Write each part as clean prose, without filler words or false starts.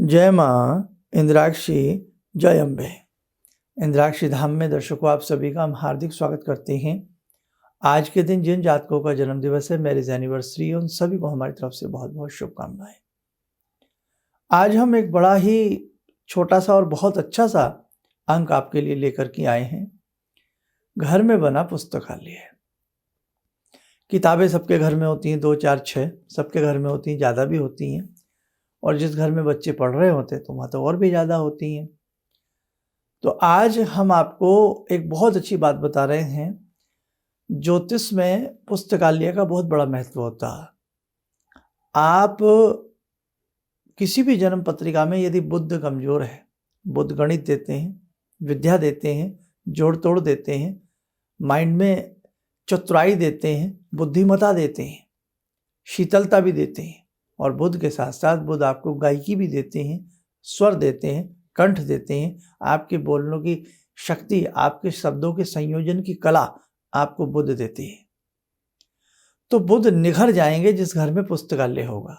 जय माँ इंद्राक्षी, जय अम्बे। इंद्राक्षी धाम में दर्शकों आप सभी का हम हार्दिक स्वागत करते हैं। आज के दिन जिन जातकों का जन्म दिवस है, मैरिज एनिवर्सरी, उन सभी को हमारी तरफ से बहुत बहुत शुभकामनाएं। आज हम एक बड़ा ही छोटा सा और बहुत अच्छा सा अंक आपके लिए लेकर के आए हैं। घर में बना पुस्तकालय। किताबें सबके घर में होती हैं, 2, 4, 6 सबके घर में होती हैं, ज़्यादा भी होती हैं। और जिस घर में बच्चे पढ़ रहे होते हैं तो वहाँ तो और भी ज़्यादा होती हैं। तो आज हम आपको एक बहुत अच्छी बात बता रहे हैं। ज्योतिष में पुस्तकालय का बहुत बड़ा महत्व होता है। आप किसी भी जन्म पत्रिका में यदि बुध कमज़ोर है, बुध गणित देते हैं, विद्या देते हैं, जोड़ तोड़ देते हैं, माइंड में चतुराई देते हैं, बुद्धिमता देते हैं, शीतलता भी देते हैं, और बुध के साथ साथ बुध आपको गायकी भी देते हैं, स्वर देते हैं, कंठ देते हैं, आपके बोलने की शक्ति, आपके शब्दों के संयोजन की कला आपको बुध देती है। तो बुध निखर जाएंगे जिस घर में पुस्तकालय होगा।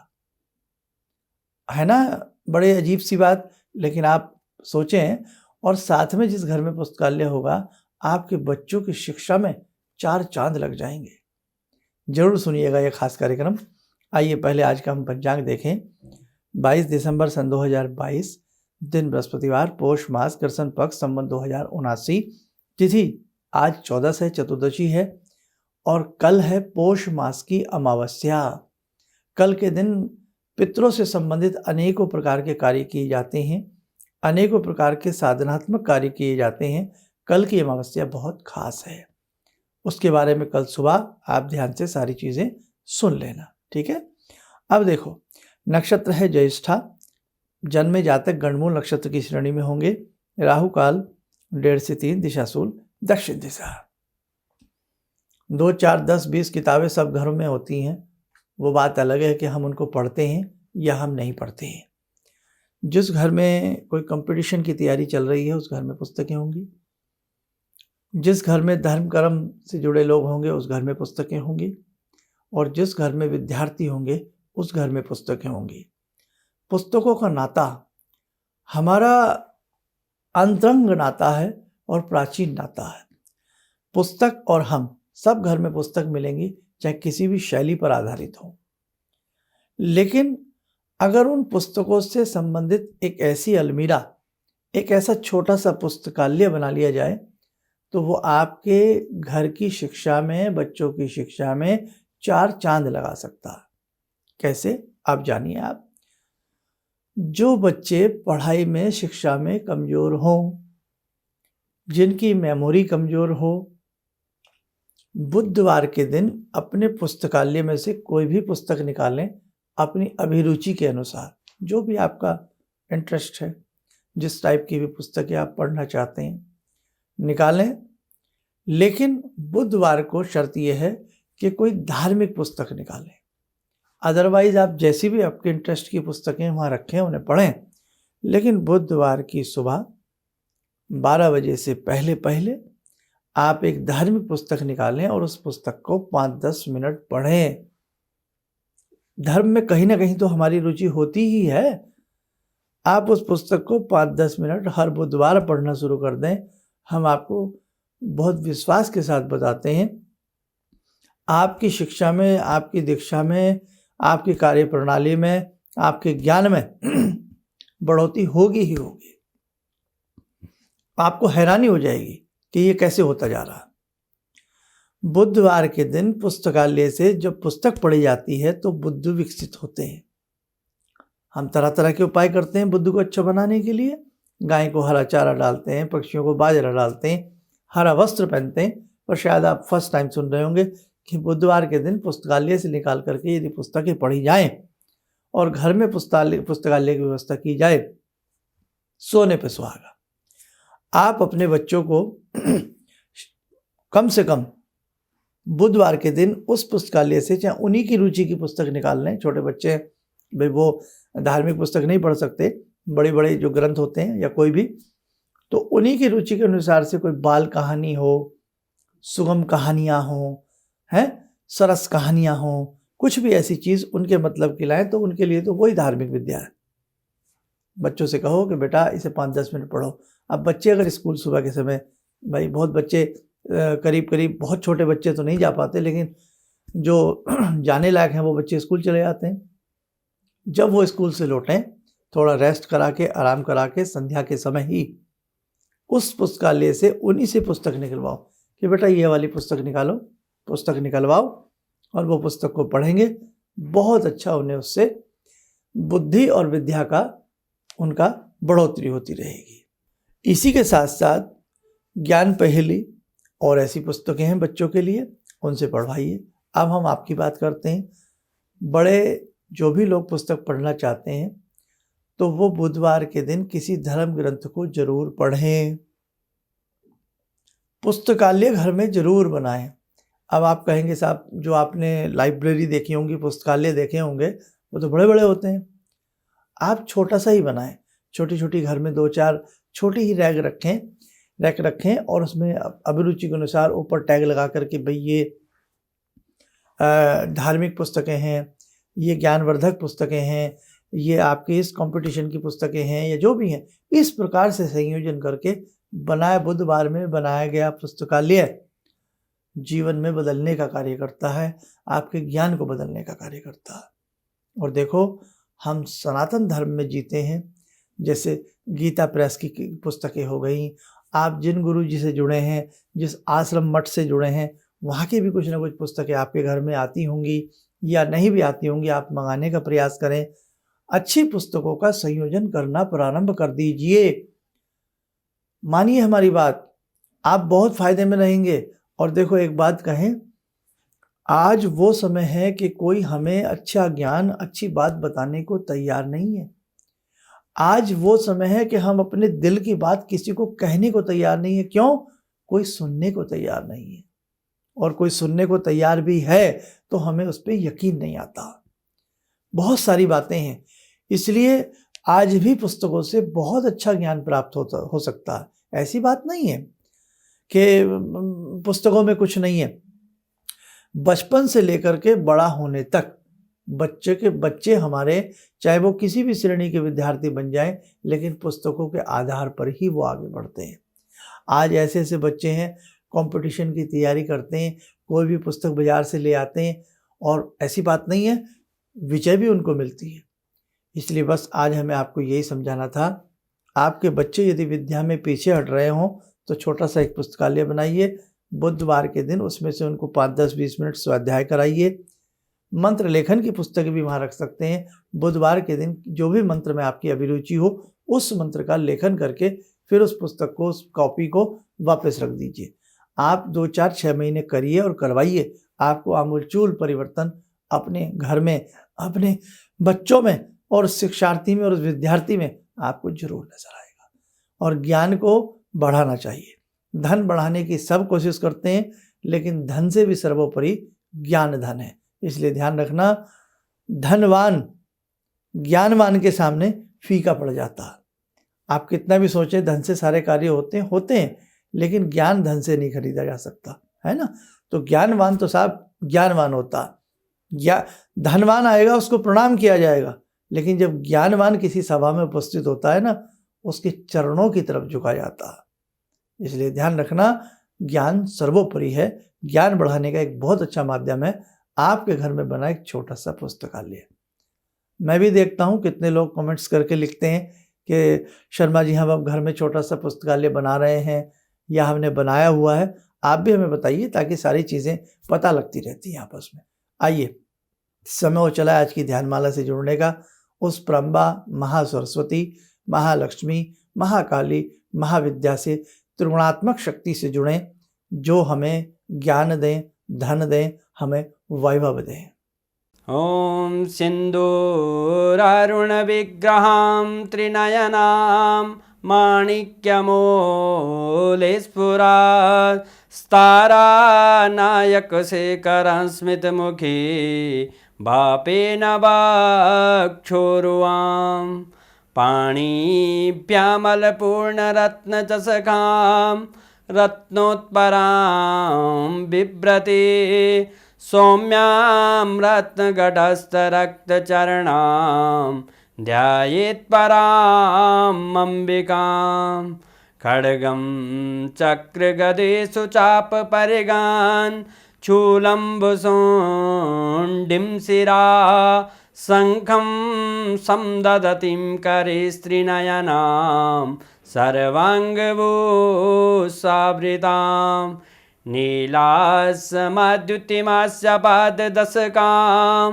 है ना, बड़े अजीब सी बात, लेकिन आप सोचें। और साथ में जिस घर में पुस्तकालय होगा, आपके बच्चों की शिक्षा में 4 चांद लग जाएंगे। जरूर सुनिएगा यह खास कार्यक्रम। आइए पहले आज का हम पंचांग देखें। 22 दिसंबर सन 2022, दिन बृहस्पतिवार, पोष मास, कृष्ण पक्ष, संवत 2079, तिथि आज 14 से चतुर्दशी है और कल है पोष मास की अमावस्या। कल के दिन पितरों से संबंधित अनेकों प्रकार के कार्य किए जाते हैं, अनेकों प्रकार के साधनात्मक कार्य किए जाते हैं। कल की अमावस्या बहुत खास है, उसके बारे में कल सुबह आप ध्यान से सारी चीज़ें सुन लेना, ठीक है। अब देखो, नक्षत्र है ज्येष्ठा, जन्मे जातक गणमूल नक्षत्र की श्रेणी में होंगे। राहु काल 1:30 से 3, दिशाशूल दक्षिण दिशा। 2, 4, 10, 20 किताबें सब घरों में होती हैं। वो बात अलग है कि हम उनको पढ़ते हैं या हम नहीं पढ़ते हैं। जिस घर में कोई कंपटीशन की तैयारी चल रही है उस घर में पुस्तकें होंगी। जिस घर में धर्म कर्म से जुड़े लोग होंगे उस घर में पुस्तकें होंगी। और जिस घर में विद्यार्थी होंगे उस घर में पुस्तकें होंगी। पुस्तकों का नाता हमारा अंतरंग नाता है और प्राचीन नाता है। पुस्तक और हम सब घर में पुस्तक मिलेंगी, चाहे किसी भी शैली पर आधारित हो। लेकिन अगर उन पुस्तकों से संबंधित एक ऐसी अलमीरा, एक ऐसा छोटा सा पुस्तकालय बना लिया जाए तो वो आपके घर की शिक्षा में, बच्चों की शिक्षा में 4 चांद लगा सकता है। कैसे, आप जानिए। आप जो बच्चे पढ़ाई में, शिक्षा में कमज़ोर हों, जिनकी मेमोरी कमज़ोर हो, बुधवार के दिन अपने पुस्तकालय में से कोई भी पुस्तक निकालें, अपनी अभिरुचि के अनुसार, जो भी आपका इंटरेस्ट है, जिस टाइप की भी पुस्तकें आप पढ़ना चाहते हैं निकालें। लेकिन बुधवार को शर्त यह है कि कोई धार्मिक पुस्तक निकालें। अदरवाइज आप जैसी भी आपके इंटरेस्ट की पुस्तकें वहाँ रखें, उन्हें पढ़ें। लेकिन बुधवार की सुबह 12 बजे से पहले पहले आप एक धार्मिक पुस्तक निकालें और उस पुस्तक को 5-10 मिनट पढ़ें। धर्म में कहीं ना कहीं तो हमारी रुचि होती ही है। आप उस पुस्तक को 5-10 मिनट हर बुधवार पढ़ना शुरू कर दें। हम आपको बहुत विश्वास के साथ बताते हैं, आपकी शिक्षा में, आपकी दीक्षा में, आपकी कार्य प्रणाली में, आपके ज्ञान में बढ़ोतरी होगी ही होगी। आपको हैरानी हो जाएगी कि ये कैसे होता जा रहा। बुधवार के दिन पुस्तकालय से जब पुस्तक पढ़ी जाती है तो बुद्धि विकसित होते हैं। हम तरह तरह के उपाय करते हैं बुद्धि को अच्छा बनाने के लिए। गाय को हरा चारा डालते हैं, पक्षियों को बाजरा डालते हैं, हरा वस्त्र पहनते हैं। और शायद आप फर्स्ट टाइम सुन रहे होंगे कि बुधवार के दिन पुस्तकालय से निकाल करके यदि पुस्तकें पढ़ी जाएं और घर में पुस्तकालय की व्यवस्था की जाए, सोने पे सुहागा। आप अपने बच्चों को कम से कम बुधवार के दिन उस पुस्तकालय से, चाहे उन्हीं की रुचि की पुस्तक निकाल लें। छोटे बच्चे भाई वो धार्मिक पुस्तक नहीं पढ़ सकते, बड़े बड़े जो ग्रंथ होते हैं या कोई भी, तो उन्हीं की रुचि के अनुसार से कोई बाल कहानी हो, सुगम कहानियाँ हों, हैं, सरस कहानियाँ हों, कुछ भी ऐसी चीज़ उनके मतलब की लाएं, तो उनके लिए तो वही धार्मिक विद्या है। बच्चों से कहो कि बेटा इसे 5-10 मिनट पढ़ो। अब बच्चे अगर स्कूल सुबह के समय, भाई बहुत बच्चे करीब करीब बहुत छोटे बच्चे तो नहीं जा पाते, लेकिन जो जाने लायक हैं वो बच्चे स्कूल चले जाते हैं। जब वो स्कूल से लौटें, थोड़ा रेस्ट करा के, आराम करा के, संध्या के समय ही उस पुस्तकालय से उन्हीं से पुस्तक निकलवाओ कि बेटा ये वाली पुस्तक निकालो, पुस्तक निकलवाओ और वो पुस्तक को पढ़ेंगे। बहुत अच्छा उन्हें उससे बुद्धि और विद्या का उनका बढ़ोतरी होती रहेगी। इसी के साथ साथ ज्ञान पहेली और ऐसी पुस्तकें हैं बच्चों के लिए, उनसे पढ़वाइए। अब हम आपकी बात करते हैं। बड़े जो भी लोग पुस्तक पढ़ना चाहते हैं तो वो बुधवार के दिन किसी धर्म ग्रंथ को जरूर पढ़ें, पुस्तकालय घर में जरूर बनाएं। अब आप कहेंगे साहब जो आपने लाइब्रेरी देखी होंगी, पुस्तकालय देखे होंगे, वो तो बड़े बड़े होते हैं। आप छोटा सा ही बनाएं, छोटी छोटी घर में 2-4 छोटी ही रैक रखें और उसमें अभिरुचि के अनुसार ऊपर टैग लगा करके भाई ये धार्मिक पुस्तकें हैं, ये ज्ञानवर्धक पुस्तकें हैं, ये आपके इस कंपटीशन की पुस्तकें हैं, या जो भी हैं, इस प्रकार से संयोजन करके बुधवार में बनाया गया पुस्तकालय जीवन में बदलने का कार्य करता है, आपके ज्ञान को बदलने का कार्य करता है। और देखो हम सनातन धर्म में जीते हैं, जैसे गीता प्रेस की पुस्तकें हो गई, आप जिन गुरु जी से जुड़े हैं, जिस आश्रम मठ से जुड़े हैं, वहाँ की भी कुछ ना कुछ पुस्तकें आपके घर में आती होंगी या नहीं भी आती होंगी, आप मंगाने का प्रयास करें। अच्छी पुस्तकों का संयोजन करना प्रारंभ कर दीजिए। मानिए हमारी बात, आप बहुत फायदे में रहेंगे। और देखो एक बात कहें, आज वो समय है कि कोई हमें अच्छा ज्ञान, अच्छी बात बताने को तैयार नहीं है। आज वो समय है कि हम अपने दिल की बात किसी को कहने को तैयार नहीं है। क्यों? कोई सुनने को तैयार नहीं है, और कोई सुनने को तैयार भी है तो हमें उस पर यकीन नहीं आता। बहुत सारी बातें हैं, इसलिए आज भी पुस्तकों से बहुत अच्छा ज्ञान प्राप्त हो सकता है। ऐसी बात नहीं है कि पुस्तकों में कुछ नहीं है। बचपन से लेकर के बड़ा होने तक बच्चे हमारे, चाहे वो किसी भी श्रेणी के विद्यार्थी बन जाएं, लेकिन पुस्तकों के आधार पर ही वो आगे बढ़ते हैं। आज ऐसे ऐसे बच्चे हैं कंपटीशन की तैयारी करते हैं, कोई भी पुस्तक बाजार से ले आते हैं और ऐसी बात नहीं है, विजय भी उनको मिलती है। इसलिए बस आज हमें आपको यही समझाना था, आपके बच्चे यदि विद्या में पीछे हट रहे हों तो छोटा सा एक पुस्तकालय बनाइए। बुधवार के दिन उसमें से उनको 5-10-20 मिनट स्वाध्याय कराइए। मंत्र लेखन की पुस्तकें भी वहाँ रख सकते हैं। बुधवार के दिन जो भी मंत्र में आपकी अभिरुचि हो, उस मंत्र का लेखन करके फिर उस पुस्तक को, उस कॉपी को वापस रख दीजिए। आप 2-4-6 महीने करिए और करवाइए, आपको आमूलचूल परिवर्तन अपने घर में, अपने बच्चों में और शिक्षार्थी में और विद्यार्थी में आपको जरूर नजर आएगा। और ज्ञान को बढ़ाना चाहिए। धन बढ़ाने की सब कोशिश करते हैं, लेकिन धन से भी सर्वोपरि ज्ञान धन है। इसलिए ध्यान रखना, धनवान ज्ञानवान के सामने फीका पड़ जाता है। आप कितना भी सोचें धन से सारे कार्य होते हैं, लेकिन ज्ञान धन से नहीं खरीदा जा सकता, है ना। तो ज्ञानवान तो साहब ज्ञानवान होता है, धनवान आएगा उसको प्रणाम किया जाएगा, लेकिन जब ज्ञानवान किसी सभा में उपस्थित होता है ना, उसके चरणों की तरफ झुका जाता है। इसलिए ध्यान रखना, ज्ञान सर्वोपरि है। ज्ञान बढ़ाने का एक बहुत अच्छा माध्यम है आपके घर में बना एक छोटा सा पुस्तकालय। मैं भी देखता हूँ कितने लोग कमेंट्स करके लिखते हैं कि शर्मा जी हम अब घर में छोटा सा पुस्तकालय बना रहे हैं या हमने बनाया हुआ है। आप भी हमें बताइए ताकि सारी चीज़ें पता लगती रहती हैं आपस में। आइए, समय हो चला आज की ध्यानमाला से जुड़ने का। उस परंबा महासरस्वती, महालक्ष्मी, महाकाली, महाविद्या से, त्रिगुणात्मक शक्ति से जुड़ें, जो हमें ज्ञान दें, धन दें, हमें वैभव दें। ॐ सिन्दूरारुणविग्रहां त्रिनयनां माणिक्यमूलस्फुरात् स्तारानायकशेखरं स्मितमुखी भापेन वाक्छोरुवां पाणिभ्यामलपूर्णरत्नचषकां रत्नोत्परां बिभ्रति सौम्यां रत्नगटस्थरक्तचरणां ध्यायेत् पराम् अम्बिकां खड्गं चक्रगदेषु चापपरिगान् चूलम्बुसुण्डिं शिरा शङ्खं समदधतीं करे स्त्रीनयनां सर्वाङ्गभूषावृतां नीलासमद्युतिमास्य पाददशकां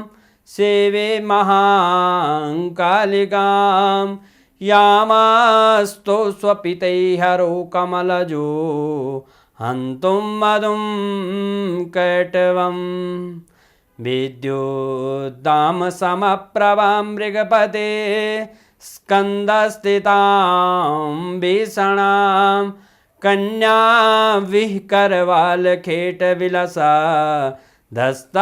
सेवे महाकालिकां यामास्तो स्वपितैहरो कमलजो हन्तुं मधुं कैटवम् विद्युद्दामसमप्रभां मृगपते स्कन्दस्थितां भीषणां कन्या विहकरवालखेटविलसा धस्ताविरासेवितां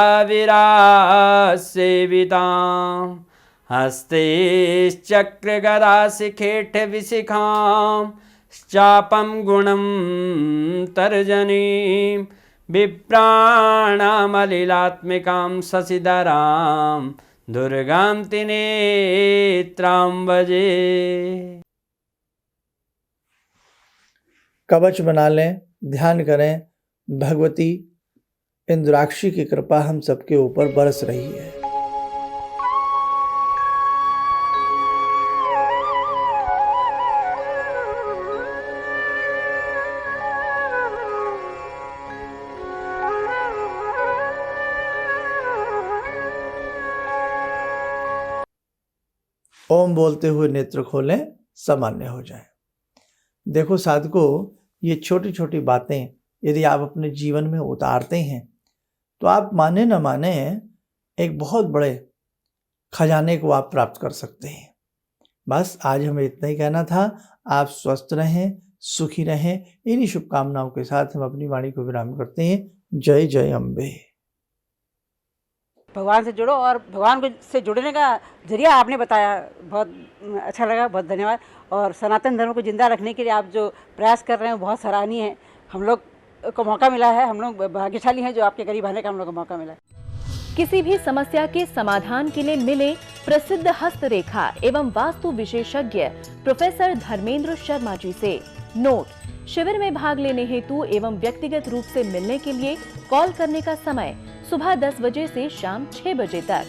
हस्तैश्चक्रगदाशिखेटविशिखां चापं गुणं तर्जनीं विप्राणामलिलात्मिकां शशिधरां दुर्गां त्रिनेत्रां भजे। कवच बना लें, ध्यान करें, भगवती इंद्राक्षी की कृपा हम सबके ऊपर बरस रही है। ओम बोलते हुए नेत्र खोलें, सामान्य हो जाएं। देखो साधकों, ये छोटी छोटी बातें यदि आप अपने जीवन में उतारते हैं तो आप माने न माने एक बहुत बड़े खजाने को आप प्राप्त कर सकते हैं। बस आज हमें इतना ही कहना था। आप स्वस्थ रहें, सुखी रहें। इन्हीं शुभकामनाओं के साथ हम अपनी वाणी को विराम करते हैं। जय जय अम्बे। भगवान से जुड़ो और भगवान से जुड़ने का जरिया आपने बताया, बहुत अच्छा लगा, बहुत धन्यवाद। और सनातन धर्म को जिंदा रखने के लिए आप जो प्रयास कर रहे हैं बहुत सराहनीय है। हम लोग को मौका मिला है, हम लोग भाग्यशाली हैं जो आपके करीब आने का हम लोग को मौका मिला है। किसी भी समस्या के समाधान के लिए मिले प्रसिद्ध हस्तरेखा एवं वास्तु विशेषज्ञ प्रोफेसर धर्मेंद्र शर्मा जी से। नोट: शिविर में भाग लेने हेतु एवं व्यक्तिगत रूप से मिलने के लिए कॉल करने का समय सुबह 10 बजे से शाम 6 बजे तक।